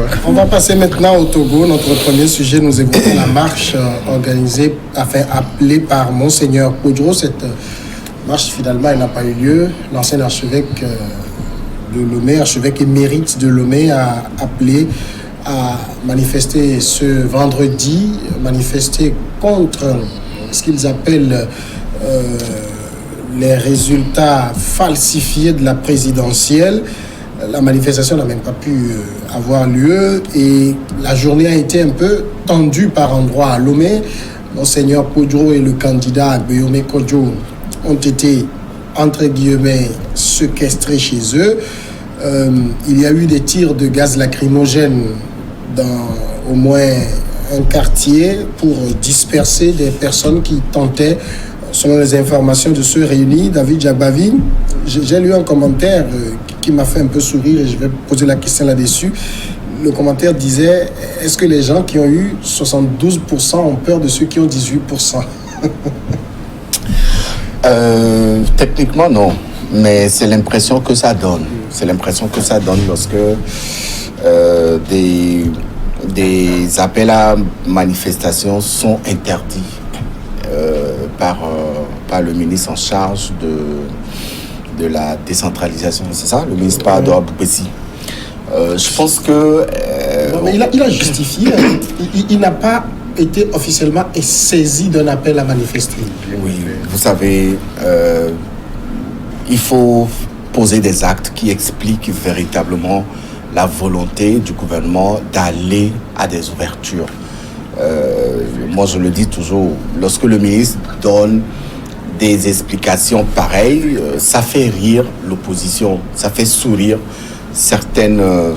quoi. On va passer maintenant au Togo. Notre premier sujet, nous évoquons la marche appelée par Monseigneur Kodjo. Cette marche, finalement, elle n'a pas eu lieu. L'ancien archevêque de Lomé, archevêque émérite de Lomé, a appelé à manifester ce vendredi, manifester contre ce qu'ils appellent les résultats falsifiés de la présidentielle. La manifestation n'a même pas pu avoir lieu et la journée a été un peu tendue par endroits à Lomé. Monseigneur Kodjo et le candidat Guillaume Kodjo ont été, entre guillemets, séquestrés chez eux. Il y a eu des tirs de gaz lacrymogène dans au moins un quartier pour disperser des personnes qui tentaient, selon les informations, de se réunir. David Jabavi, j'ai lu un commentaire qui m'a fait un peu sourire et je vais poser la question là-dessus. Le commentaire disait, est-ce que les gens qui ont eu 72% ont peur de ceux qui ont 18%? Techniquement, non. Mais c'est l'impression que ça donne. C'est l'impression que ça donne lorsque des appels à manifestation sont interdits par le ministre en charge de la décentralisation. C'est ça, le ministre Parador Boupessi. Je pense que... mais il a justifié. Il n'a pas été officiellement saisi d'un appel à manifester. Oui, vous savez, il faut poser des actes qui expliquent véritablement la volonté du gouvernement d'aller à des ouvertures. Moi, je le dis toujours, lorsque le ministre donne des explications pareilles, ça fait rire l'opposition, ça fait sourire certains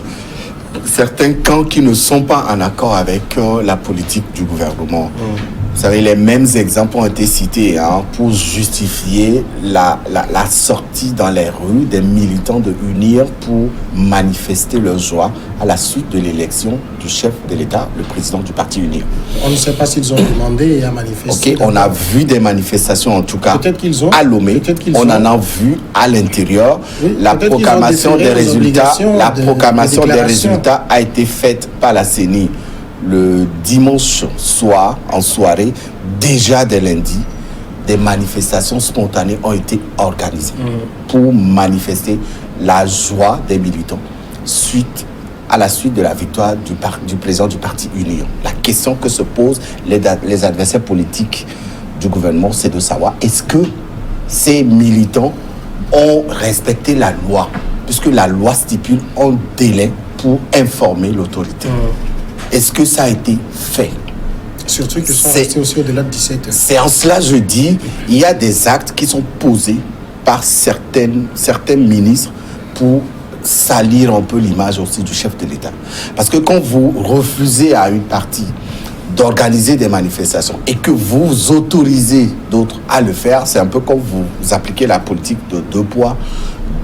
camps qui ne sont pas en accord avec la politique du gouvernement. Vous savez, les mêmes exemples ont été cités pour justifier la sortie dans les rues des militants de UNIR pour manifester leur joie à la suite de l'élection du chef de l'État, le président du parti UNIR. On ne sait pas s'ils ont demandé à manifester. Ok, on a vu des manifestations en tout cas à Lomé. On en a vu à l'intérieur. Oui, la proclamation des résultats, a été faite par la CENI le dimanche soir, en soirée. Déjà dès lundi, des manifestations spontanées ont été organisées pour manifester la joie des militants à la suite de la victoire du président du parti Union. La question que se posent les adversaires politiques du gouvernement, c'est de savoir est-ce que ces militants ont respecté la loi, puisque la loi stipule un délai pour informer l'autorité. Est-ce que ça a été fait? Surtout qu'ils sont restés aussi au-delà de 17 heures. C'est en cela je dis, il y a des actes qui sont posés par certains ministres pour salir un peu l'image aussi du chef de l'État. Parce que quand vous refusez à une partie d'organiser des manifestations et que vous autorisez d'autres à le faire, c'est un peu comme vous appliquez la politique de 2 poids,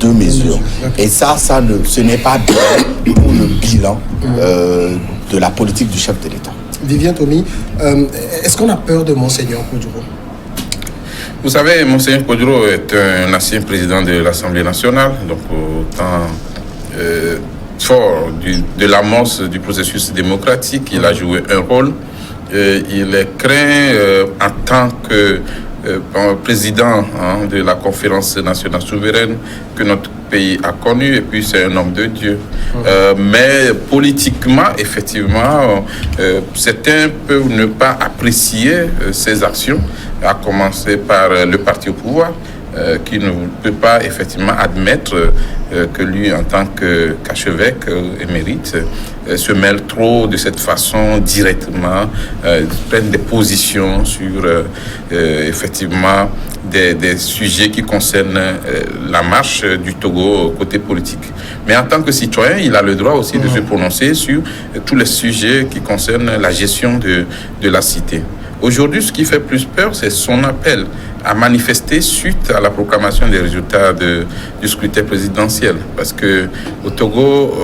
2 mesures. Et ce n'est pas bien pour le bilan de la politique du chef de l'État. Vivien Tomi, est-ce qu'on a peur de Monseigneur Kodjo? Vous savez, Monseigneur Kodjo est un ancien président de l'Assemblée nationale, donc autant fort de l'amorce du processus démocratique, il a joué un rôle. Il est craint en tant que président de la conférence nationale souveraine que notre pays a connu, et puis c'est un homme de Dieu. Mais politiquement, effectivement, certains peuvent ne pas apprécier ses actions, à commencer par le parti au pouvoir, qui ne peut pas effectivement admettre que lui, en tant qu'archevêque émérite, se mêle trop de cette façon directement, prenne des positions sur effectivement des sujets qui concernent la marche du Togo côté politique. Mais en tant que citoyen, il a le droit aussi de se prononcer sur tous les sujets qui concernent la gestion de la cité. Aujourd'hui, ce qui fait plus peur, c'est son appel à manifester suite à la proclamation des résultats du scrutin présidentiel. Parce que au Togo,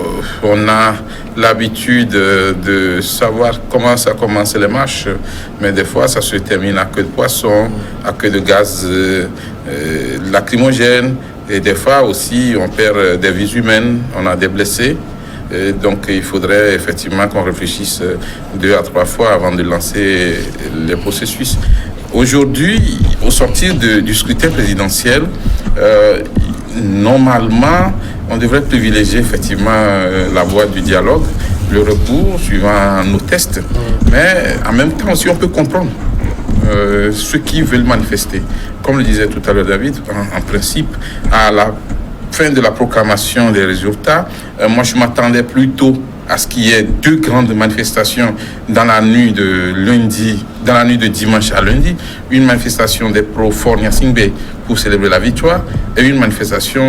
on a l'habitude de savoir comment ça commence les marches, mais des fois, ça se termine à queue de poisson, à queue de gaz lacrymogène, et des fois aussi, on perd des vies humaines, on a des blessés. Et donc il faudrait effectivement qu'on réfléchisse 2 à 3 fois avant de lancer les processus. Aujourd'hui, au sortir du scrutin présidentiel, normalement, on devrait privilégier effectivement la voie du dialogue, le recours suivant nos tests. Mais en même temps aussi, on peut comprendre ceux qui veulent manifester. Comme le disait tout à l'heure David, en principe, à la fin de la proclamation des résultats, moi je m'attendais plutôt à ce qu'il y ait 2 grandes manifestations dans la nuit de dimanche à lundi. Une manifestation des pro-Faure Gnassingbé pour célébrer la victoire et une manifestation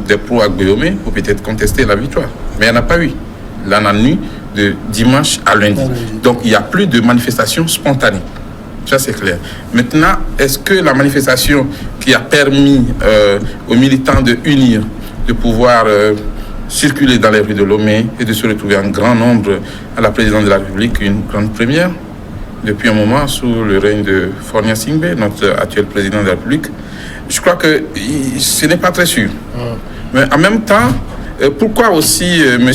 des pro-Agbeomé pour peut-être contester la victoire. Mais il n'y en a pas eu. Dans la nuit de dimanche à lundi. Donc il n'y a plus de manifestations spontanées. Ça, c'est clair. Maintenant, est-ce que la manifestation qui a permis aux militants de unir, de pouvoir circuler dans les rues de Lomé et de se retrouver en grand nombre à la présidence de la République, une grande première depuis un moment sous le règne de Faure Gnassingbé, notre actuel président de la République, je crois que ce n'est pas très sûr. Mais en même temps, pourquoi aussi M.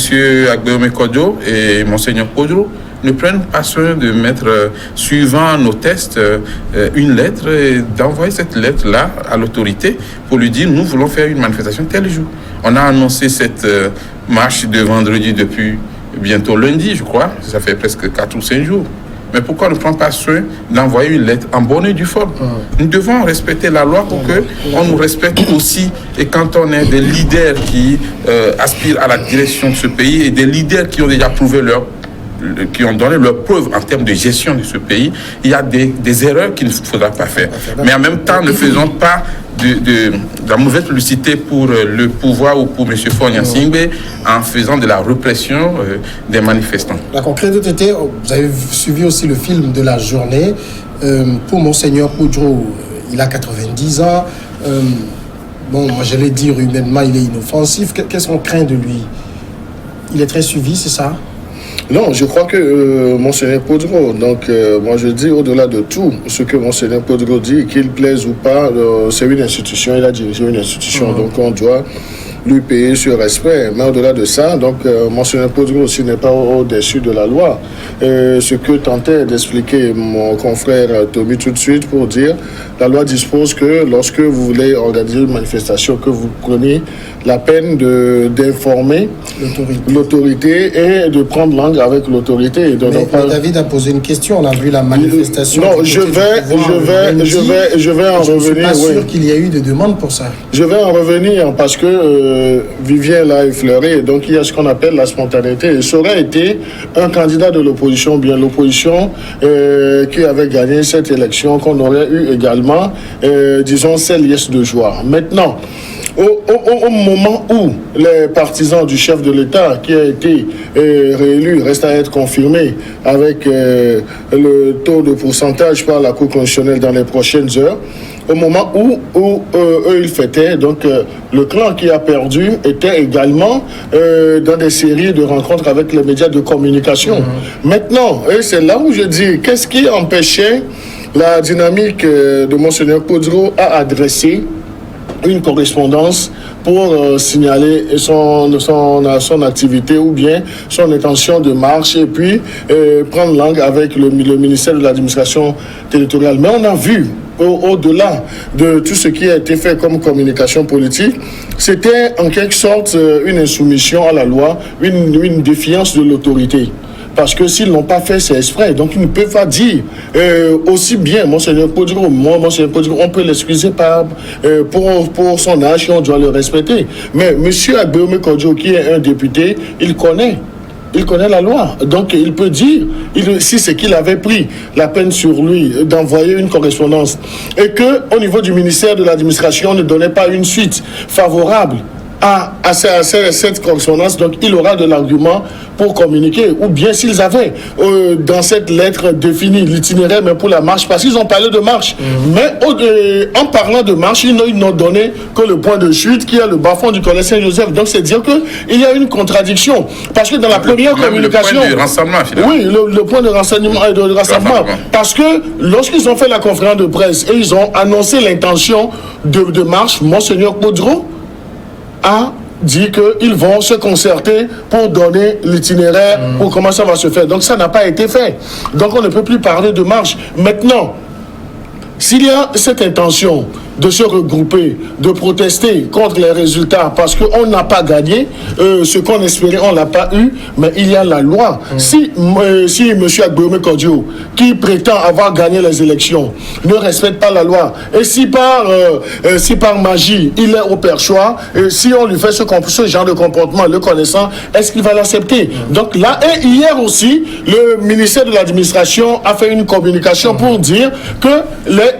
Agbeomé Kodjo et Monseigneur Podro ne prennent pas soin de mettre, suivant nos tests, une lettre et d'envoyer cette lettre-là à l'autorité pour lui dire nous voulons faire une manifestation tel jour. On a annoncé cette marche de vendredi depuis bientôt lundi, je crois. Ça fait presque 4 ou 5 jours. Mais pourquoi on ne prend pas soin d'envoyer une lettre en bonne et due forme? Nous devons respecter la loi pour qu'on nous respecte aussi. Et quand on est des leaders qui aspirent à la direction de ce pays et des leaders qui ont déjà prouvé qui ont donné leurs preuves en termes de gestion de ce pays, il y a des erreurs qu'il ne faudra pas faire. Mais en même temps, ne faisons pas de la mauvaise publicité pour le pouvoir ou pour M. Faure Gnassingbé en faisant de la répression des manifestants. D'accord. Vous avez suivi aussi le film de la journée. Pour Monseigneur Podro, il a 90 ans. Bon, moi je l'ai dit, humainement, il est inoffensif. Qu'est-ce qu'on craint de lui? Il est très suivi, c'est ça? Non, je crois que Monseigneur Podro, donc moi je dis au-delà de tout, ce que Monseigneur Podro dit, qu'il plaise ou pas, c'est une institution, il a dirigé une institution, donc on doit lui payer ce respect. Mais au-delà de ça, donc Monseigneur Podro aussi n'est pas au-dessus de la loi. Ce que tentait d'expliquer mon confrère Tommy tout de suite pour dire, la loi dispose que lorsque vous voulez organiser une manifestation, que vous prenez la peine d'informer l'autorité et de prendre langue avec l'autorité. Mais David a posé une question, on a vu la manifestation. Non, je vais en revenir. Je ne suis pas sûr qu'il y a eu de demandes pour ça. Je vais en revenir parce que Vivien l'a effleuré, donc il y a ce qu'on appelle la spontanéité. Et ça aurait été un candidat de l'opposition, bien l'opposition qui avait gagné cette élection, qu'on aurait eu également, disons, ces liesses de joie. Maintenant, au moment où les partisans du chef de l'État, qui a été réélu, restent à être confirmés avec le taux de pourcentage par la Cour constitutionnelle dans les prochaines heures, au moment où eux ils fêtaient, donc le clan qui a perdu était également dans des séries de rencontres avec les médias de communication. Maintenant, c'est là où je dis, qu'est-ce qui empêchait la dynamique de Monseigneur Podro à adresser une correspondance pour signaler son activité ou bien son intention de marche et puis prendre langue avec le ministère de l'administration territoriale. Mais on a vu, au-delà de tout ce qui a été fait comme communication politique, c'était en quelque sorte une insoumission à la loi, une défiance de l'autorité. Parce que s'ils n'ont pas fait, c'est exprès. Donc, ils ne peuvent pas dire aussi bien, Monseigneur Podro, Monseigneur Podro, on peut l'excuser pour son âge et on doit le respecter. Mais M. Agbeomé Kodjo, qui est un député, il connaît la loi. Donc, il peut dire, si c'est qu'il avait pris la peine sur lui d'envoyer une correspondance et qu'au niveau du ministère de l'administration, on ne donnait pas une suite favorable à cette correspondance, donc il aura de l'argument pour communiquer. Ou bien s'ils avaient dans cette lettre défini l'itinéraire, mais pour la marche, parce qu'ils ont parlé de marche. Mais en parlant de marche, ils n'ont donné que le point de chute qui est le bas-fond du collège Saint-Joseph. Donc c'est dire qu'il y a une contradiction. Parce que dans la première communication... Le point de renseignement, finalement. Oui, le point de renseignement et de rassemblement. Parce que lorsqu'ils ont fait la conférence de presse et ils ont annoncé l'intention de marche, Monseigneur Podro a dit qu'ils vont se concerter pour donner l'itinéraire, pour comment ça va se faire. Donc ça n'a pas été fait. Donc on ne peut plus parler de marche. Maintenant, s'il y a cette intention de se regrouper, de protester contre les résultats parce qu'on n'a pas gagné, ce qu'on espérait, on ne l'a pas eu, mais il y a la loi. Si M. Agboume Kodio, qui prétend avoir gagné les élections, ne respecte pas la loi, et si par magie, il est au perchoir, et si on lui fait ce genre de comportement, le connaissant, est-ce qu'il va l'accepter? Donc là, et hier aussi, le ministère de l'administration a fait une communication pour dire que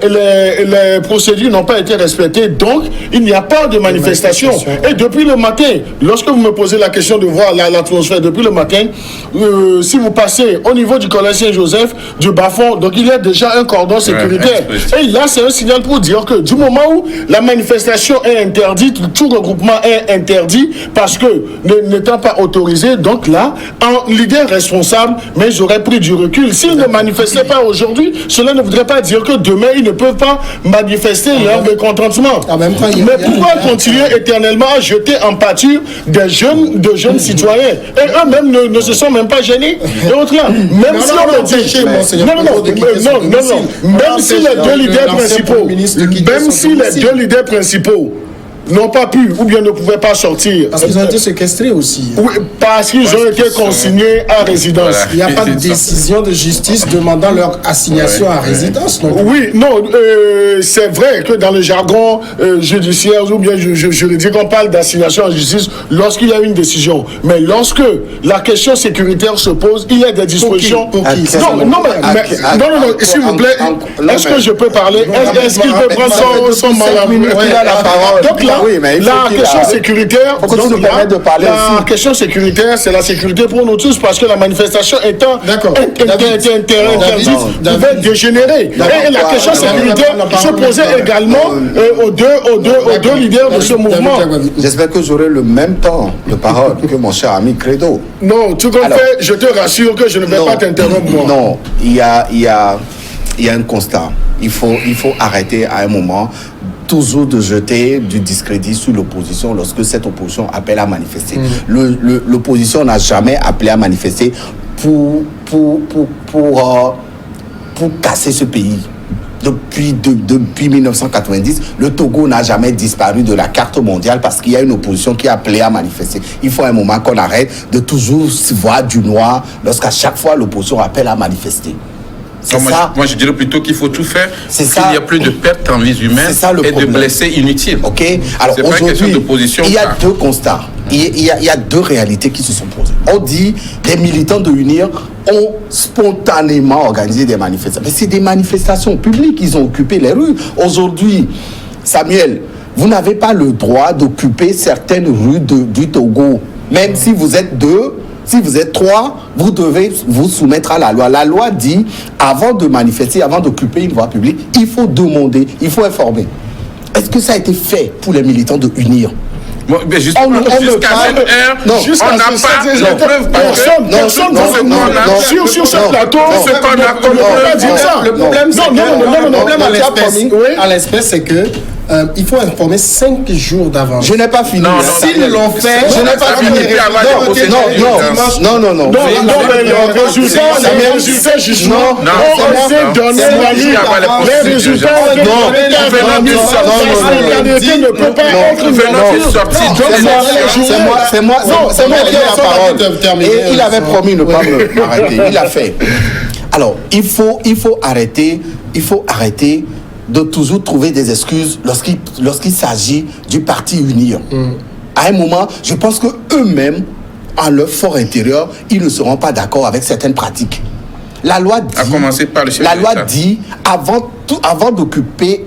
les procédures n'ont pas été respectées, donc il n'y a pas de manifestation. Et depuis le matin, lorsque vous me posez la question de voir l'atmosphère, depuis le matin, si vous passez au niveau du collège Saint-Joseph, du bas-fond, donc il y a déjà un cordon sécuritaire. Et là, c'est un signal pour dire que du moment où la manifestation est interdite, tout regroupement est interdit parce que n'étant pas autorisé, donc là, en leader responsable, mais ils auraient pris du recul. S'ils ne manifestaient pas aujourd'hui, cela ne voudrait pas dire que demain, ils ne peuvent pas manifester leur mécontentement. Mais pourquoi continuer éternellement à jeter en pâture de jeunes citoyens? Et eux-mêmes ne se sont même pas gênés. Et autres là, même si on le dit, même si les deux leaders principaux n'ont pas pu ou bien ne pouvaient pas sortir. Parce qu'ils ont été séquestrés aussi. Oui, parce qu'ils ont été consignés à résidence. Il n'y a pas de décision de justice demandant leur assignation à résidence. Donc. Oui, non, c'est vrai que dans le jargon judiciaire ou bien juridique, on parle d'assignation à justice lorsqu'il y a une décision. Mais lorsque la question sécuritaire se pose, il y a des dispositions. Pour qui Non, s'il vous plaît, est-ce que je peux parler? Est-ce qu'il peut prendre son mal à donc là, la question sécuritaire, la question sécuritaire, c'est la sécurité pour nous tous parce que la manifestation étant interdite pouvait dégénérer. Et la question sécuritaire se posait également aux deux leaders de ce mouvement. J'espère que j'aurai le même temps de parole que mon cher ami Credo. Non, tu comprends, je te rassure que je ne vais pas t'interrompre. Non, il y a un constat. Il faut arrêter à un moment toujours de jeter du discrédit sur l'opposition lorsque cette opposition appelle à manifester. L'opposition n'a jamais appelé à manifester pour casser ce pays. Depuis 1990, le Togo n'a jamais disparu de la carte mondiale parce qu'il y a une opposition qui a appelé à manifester. Il faut un moment qu'on arrête de toujours se voir du noir lorsqu'à chaque fois l'opposition appelle à manifester. Moi, je dirais plutôt qu'il faut tout faire pour qu'il n'y ait plus de pertes en vies humaines et de blessés inutiles. Ok. Alors aujourd'hui, il y a deux constats. Il y a deux réalités qui se sont posées. On dit que les militants de l'UNIR ont spontanément organisé des manifestations. Mais c'est des manifestations publiques. Ils ont occupé les rues. Aujourd'hui, Samuel, vous n'avez pas le droit d'occuper certaines rues du Togo. Même si vous êtes deux. Si vous êtes trois, vous devez vous soumettre à la loi. La loi dit, avant de manifester, avant d'occuper une voie publique, il faut demander, il faut informer. Est-ce que ça a été fait pour les militants de UNIR? Jusqu'à cette heure, on n'a pas de preuves. Personne sur ce plateau, le problème à l'espèce, c'est que il faut informer 5 jours d'avance. Je n'ai pas fini. S'ils l'ont fait, je n'ai pas fini. Non. Les résultats, justement, on s'est donné les résultats. Ne peut pas être c'est moi qui ai la parole. Et il avait promis ne pas m'arrêter. Il l'a fait. Alors, il faut arrêter de toujours trouver des excuses lorsqu'il s'agit du parti UNIR. À un moment, je pense qu'eux-mêmes, en leur fort intérieur, ils ne seront pas d'accord avec certaines pratiques. La loi dit, à commencer par le chef la loi d'État. dit avant d'occuper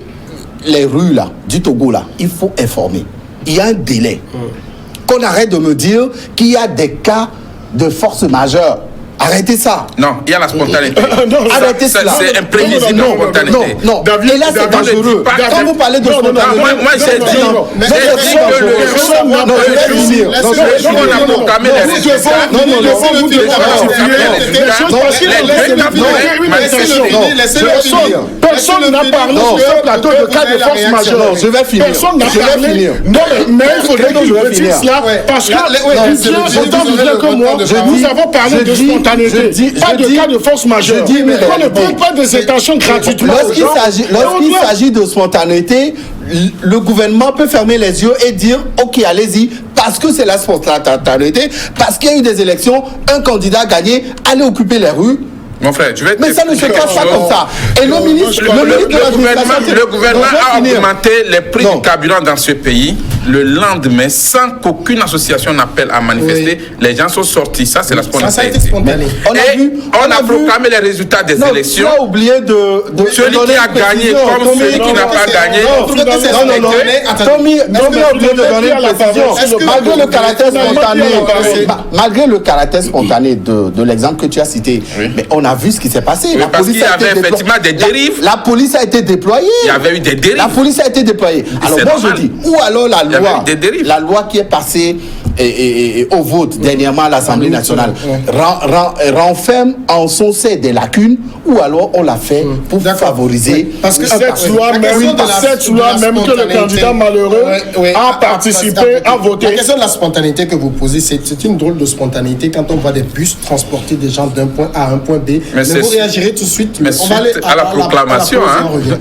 les rues là, du Togo, là, il faut informer. Il y a un délai. Qu'on arrête de me dire qu'il y a des cas de force majeure Arrêtez ça. Non, il y a la spontanéité. Arrêtez Ça, cela. c'est imprévisible, la spontanéité. Non. David, Et là, c'est David, dangereux. Quand vous parlez de spontanéité... Moi, j'ai dit que le personne n'a Non, je vais finir. Non, je vais on a finir. proclamé les résultats. Personne n'a parlé sur ce plateau de cas de force majeure. Non, je vais finir. Personne n'a Je vais parlé. finir. Non, mais il faudrait que Je vais je dise finir. cela parce que autant vous dire que moi, je nous dis- avons parlé je de dis- spontanéité, je dis- pas je de dis- cas de force majeure. je dis mes On ne réalités. prend pas des intentions gratuitement. Lorsqu'il s'agit de spontanéité, le gouvernement peut fermer les yeux et dire ok, allez-y, parce que c'est la spontanéité, parce qu'il y a eu des élections, un candidat a gagné, allez occuper les rues. Mon frère, je vais Mais ça ne se cache pas comme ça. Et le ministre de l'administration... Le gouvernement a augmenté les prix Non. du carburant dans ce pays le lendemain sans qu'aucune association n'appelle à manifester. Les gens sont sortis. Ça, c'est la Ça a été spontanéité. spontané. On a proclamé les résultats des élections. Tu as oublié de Celui qui donner a une gagné précision. comme Tommy, celui qui n'a pas gagné. Tommy a oublié de donner une précision. Malgré le caractère spontané de l'exemple que tu as cité, Oui. mais on a vu ce qui s'est passé. Oui, La parce police qu'il y a été avait déployée. effectivement des dérives. La police a été déployée. Il y avait eu des dérives. La police a été déployée. Alors c'est moi normal. je dis, ou alors y avait eu des dérives. la loi qui est passée et au vote dernièrement à l'Assemblée nationale renferme en son sein des lacunes, ou alors on l'a fait pour favoriser. Parce que Cette loi même que le candidat malheureux a participé, a voté. La question de la spontanéité que vous posez, c'est une drôle de spontanéité quand on voit des bus transporter des gens d'un point A à un point B. Mais c'est- vous réagirez tout de suite. mais On va aller suite à la proclamation, pause, hein. on revient.